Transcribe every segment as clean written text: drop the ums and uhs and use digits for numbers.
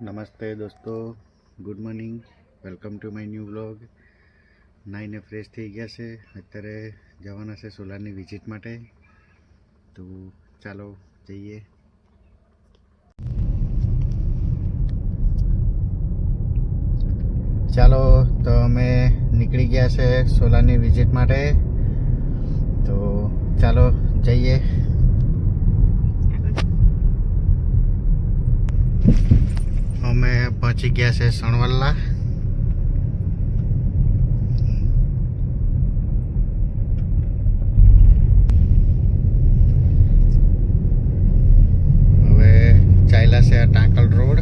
નમસ્તે દોસ્તો, good morning, welcome to my new vlog. નાઈને ફ્રેશ થઈ ગયા છે. અત્યારે જવાના છે સોલારની વિઝિટ માટે. તો ચાલો જઈએ. ચાલો તો અમે નીકળી ગયા છે સોલારની વિઝિટ માટે. તો ચાલો જઈએ. અમે પહોંચી ગયા છે સણવલ્લા. હવે ચાલ્યા છે ટાંકલ રોડ.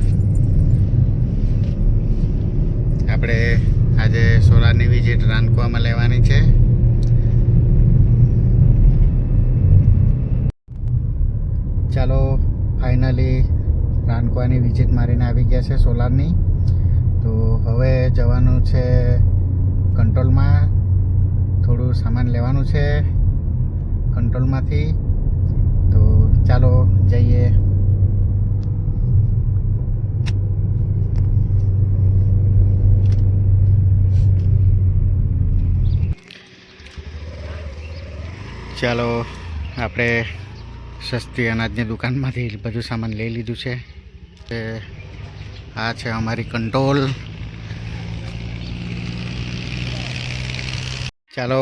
આપણે આજે સોલારની વિઝિટ રાનકુવામાં લેવાની છે. ચાલો ફાઇનલી રાનકુવાની વિઝિટ મારીને આવી ગયા છે સોલારની. તો હવે જવાનું છે કંટ્રોલમાં. થોડું સામાન લેવાનું છે કંટ્રોલમાંથી. તો ચાલો જઈએ. ચાલો આપણે સસ્તી અનાજની દુકાનમાંથી બધું સામાન લઈ લીધું છે. આ છે અમારી કંટ્રોલ. ચાલો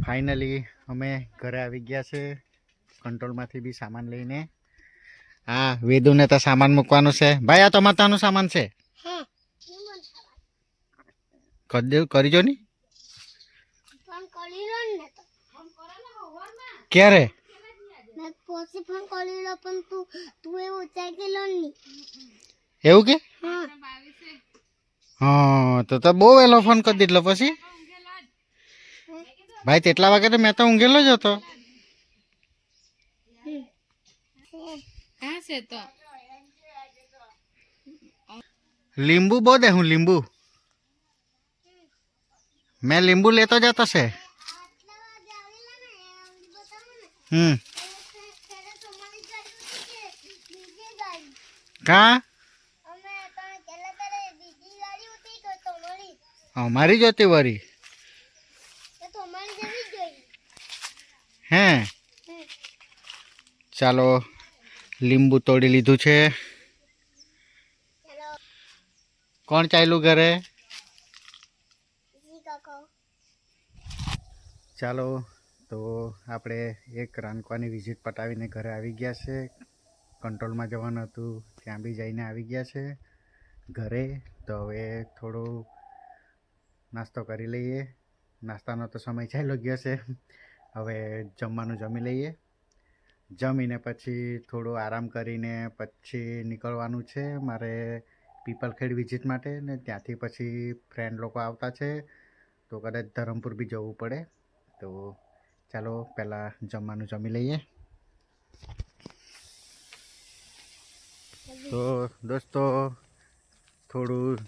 ફાઇનલી અમે ઘરે આવી ગયા છે કંટ્રોલમાંથી બી સામાન લઈને. હા, વેદુને તો સામાન મૂકવાનું છે. ભાઈ આ તો માતાનું સામાન છે. કરીજો ની ક્યારે એવું કે? હા તો બહુ વહેલો ફોન કરી દીધલો. પછી ભાઈ તેટલા વાગે તો મેં તો ઊંઘેલો જ હતો. લીંબુ બહુ દે. હું લીંબુ મેં લીંબુ લેતો જતો છે. કા અમારી જોતી વરી હે? ચાલો લીંબુ તોડી લીધું છે. કોણ ચાલ્યું ઘરે? ચાલો તો આપણે એક રાનકુવાની વિઝિટ પટાવીને ઘરે આવી ગયા છે. કંટ્રોલમાં જવાનું હતું ત્યાં બી જઈને આવી ગયા છે ઘરે. તો હવે થોડો નાસ્તો કરી લઈએ. નાસ્તાનો તો સમય ચાલ્યો ગયો છે. હવે જમવાનું જમી લઈએ. જમીને પછી થોડો આરામ કરીને પછી નીકળવાનું છે મારે પીપલખેડ વિઝિટ માટે. ને ત્યાંથી પછી ફ્રેન્ડ લોકો આવતા છે તો કદાચ ધરમપુર બી જવું પડે. તો ચાલો પહેલાં જમવાનું જમી લઈએ. તો દોસ્તો થોડું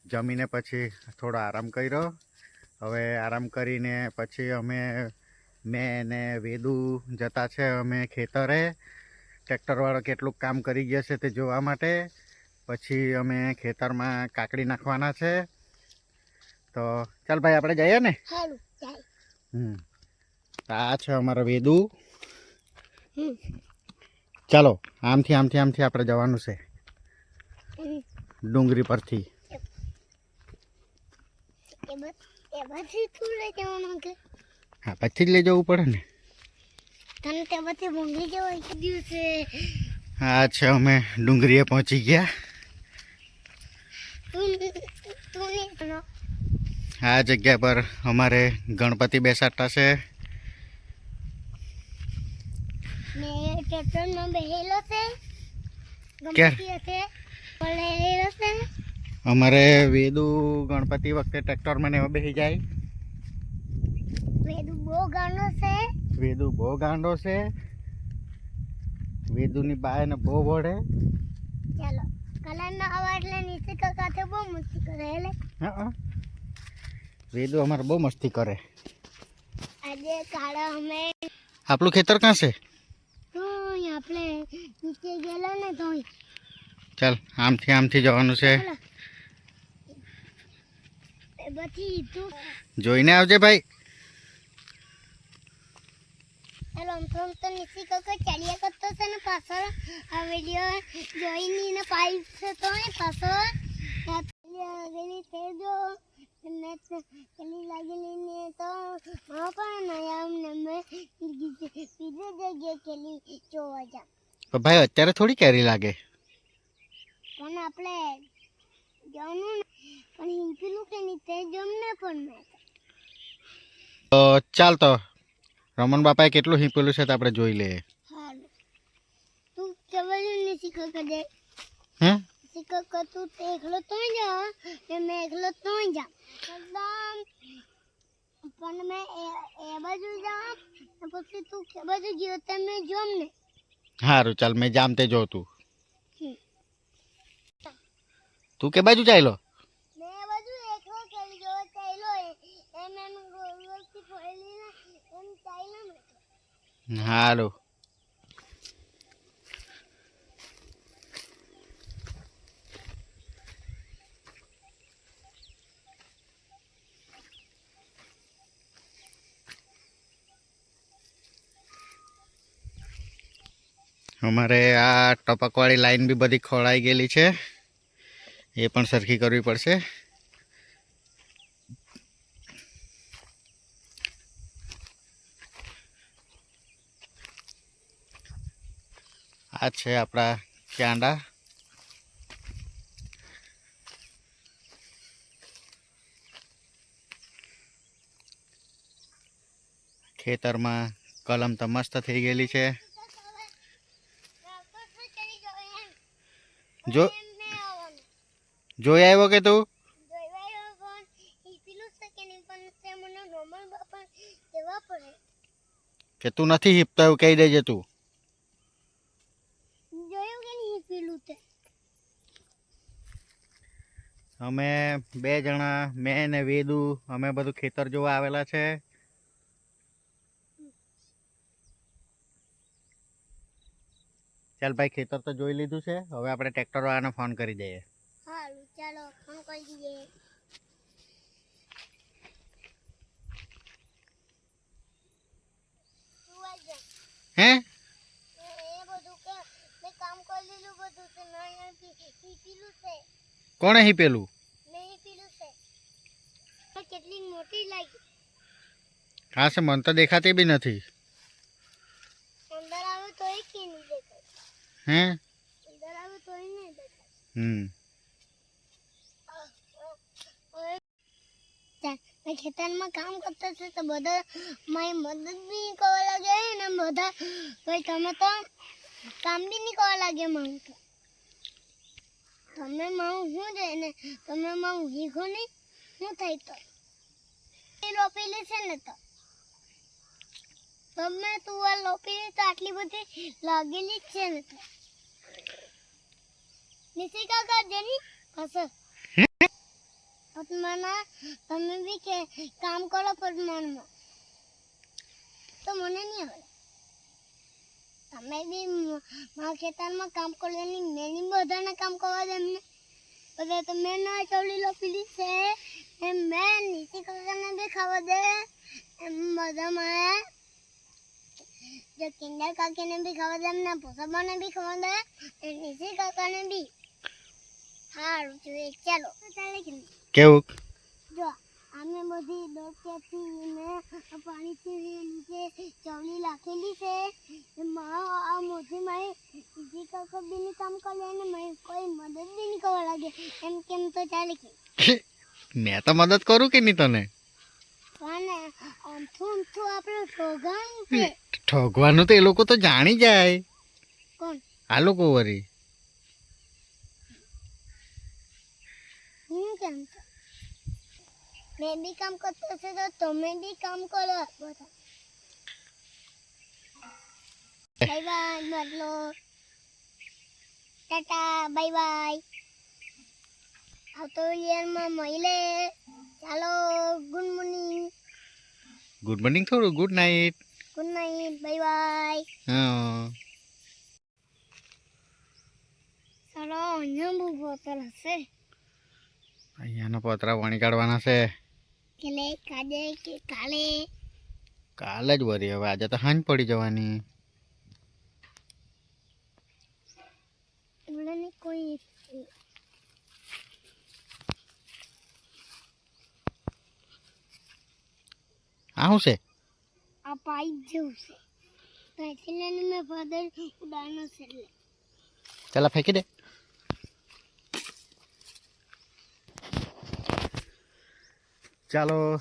જમીને પછી થોડો આરામ કર્યો. હવે આરામ કરીને પછી મેં ને વેદુ જતા છે અમે ખેતરે. ટ્રેક્ટરવાળો કેટલું કામ કરી ગયા છે તે જોવા માટે. પછી અમે ખેતરમાં કાકડી નાખવાના છે. તો ચાલ ભાઈ આપણે જઈએ ને. આ છે અમારો વેદુ. ચાલો આમથી આપણે જવાનું છે ડુંગરી પરથી. હા પછી જ લઈ જવું પડે ને. હા છે અમે ડુંગરીએ પહોંચી ગયા. આ જગ્યા પર અમારે ગણપતિ બેસાડતા છે. અમારે વેદુ ગણપતિ વખતે ટ્રેક્ટરમાં ને એવા બેસી જાય. વેદુ બહુ ગાંડો છે. વેદુની બાય ને બહુ વળે. ચાલો કલરના આવા એટલે નીચે કાકાથે બહુ મસ્તી કરે. હા વેદુ અમારે બહુ મસ્તી કરે. આજે કાળા અમે આપણું ખેતર ક્યાં છે? આપણે નીચે ગયેલા ને તો ચાલ આમથી જવાનું છે. જોઈને આવજે ભાઈ. હેલો તો નીચે કાકા ચાલ્યા કરતો છે ને પાછળ આ વિડિયો જોઈને પાઇપ છે તો પાછળ ગેલી તે જો નેટ ગેલી લાગેલી ને તો પણ નયા નંબર બીજી જગ્યાએ ગેલી જોવા જા. તો ભાઈ અત્યારે થોડી કેરી લાગે. પણ આપણે જવાનું પણ હિંપીલું કે નહીં તે જમને પણ મેં તો ચાલ તો રમણ બાપાએ કેટલું હિંપેલું છે તો આપણે જોઈ લઈએ. હારું તું કેવાનું ને શીખો કરે હે શીખો કર તું તે એકલો તો જા ને મેં એકલો તો જા એકદમ પણ મેં એ બાજુ જામ ને પછી તું કે બાજુ ગયો તે મેં જોમ ને. સારું ચાલ મેં જામ તે જો તું કે બાજુ ચાલ્યો. મેં એ બાજુ એકલો કેલી જો ચાલ્યો એમ ગોળથી ફોડી ને એમ ચાલ્યો ને. સારું અમારે આ ટપકવાળી લાઈન બી બધી ખોળાઈ ગયેલી છે. એ પણ સરખી કરવી પડશે. આ છે આપણા ક્યાંડા. ખેતરમાં કલમ તો મસ્ત થઈ ગયેલી છે. જો જોઈ આવ્યો કે તું કે તું નથી હિપતો એવું કહી દેજે તું. અમે 2 જણા મેં ને વેદુ અમે બધું ખેતર જોવા આવેલા છે. ચાલ ભાઈ ખેતર તો જોઈ લીધું છે. હવે આપણે ટ્રેક્ટર વાળાને ફોન કરી દઈએ. હારું ચાલો ફોન કરી દઈએ. હે એ બધું કે મેં કામ કરી લીધું બધું છે ના પીલું છે. કોણે હિપેલું? મેં પીલું છે. કેટલી મોટી લાગી. હા છે મને તો દેખાતી બી નથી. અંદર આવે તો એ કે નહીં દેખાય. હે અંદર આવે તો એ નહીં દેખાય. મેં ખેતરમાં કામ કરતા છે તો બધા મારી મદદ બી કરવા લાગે ને બધા ભાઈ તમે તો કામ બી નહીં કરવા લાગે મારું તો તમે મારું શું જાય ને તમે મારું હીખો નહીં શું થાય તો એ રોપેલી છે ને તો તમે તું લોપેલી તો આટલી બધી લાગેલી જ છે ને તો નીચે કાકા જેની પાછળ પદ્માના તમે બી કે કામ કરો પદ્માનમાં તો મને નહીં આવે. તમે બી મારા ખેતરમાં કામ કરવાની મેં બધાને કામ કરવા દે એમને બધા તમે ના ચવડી લોપેલી છે એમ મેં નીચે કાકાને બી ખાવા દે એમ બધા મારે જો કિંડર કાકીને બી ખાવા દે એમને પોસાબાને બી ખાવા દે એ નીચે કાકાને બી. સારું જોઈએ ચાલો ચાલે કે કેવું જો અમે બધી દોડથી ને પાણીથી નીચે ચવલી રાખેલી છે આ મોટી મારી બીજી કાકા બીની કામ કરે ને મારી કોઈ મદદ બી નહીં કરવા લાગે એમ કેમ તો ચાલે કે મેં તો મદદ કરું કે નહીં તને. પણ અમથું આપણે ઠોગાવું છે. ઠોગવાનું તો એ લોકો તો જાણી જાય. કોણ? આ લોકો વરી હું કેમ મેં બી કામ કરતો છે તો તમે બી કામ કરો બધા. બાય બાય બદલો ટાટા બાય બાય આવતો યરમાં મળીએ. ચાલો ગુડ મોર્નિંગ. ગુડ મોર્નિંગ થોડું good night. Good night bye bye. હા ચાલો અહીંયા બહુ બોતલ હશે અહીંયાના પોતરા વણી કાઢવાના છે કે લે કાજે કે કાલે કાલે જ વરી હવે આજે તો હાંજ પડી જવાની મને કોઈ આ શું છે આ પાઇપ જેવું છે તો એટલે લઈને મેં ફાધર ઉડાડનો છે એટલે ચાલ આ ફેંકી દે ચાલો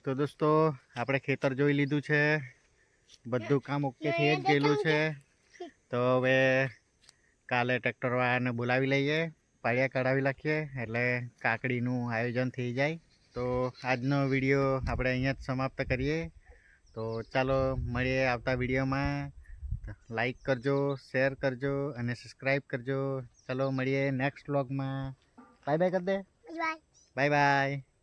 તો દોસ્તો આપણે ખેતર જોઈ લીધું છે બધું કામ ઓકે થઈ જ ગયેલું છે તો હવે કાલે ટ્રેક્ટરવાળાને બોલાવી લઈએ પાળિયા કઢાવી નાખીએ એટલે કાકડીનું આયોજન થઈ જાય તો આજનો વિડીયો આપણે અહીંયા જ સમાપ્ત કરીએ તો ચાલો મળીએ આવતા વિડીયોમાં લાઈક કરજો શેર કરજો અને સબસ્ક્રાઈબ કરજો ચાલો મળીએ નેક્સ્ટ વ્લોગમાં બાય બાય કરી દે બાય બાય બાય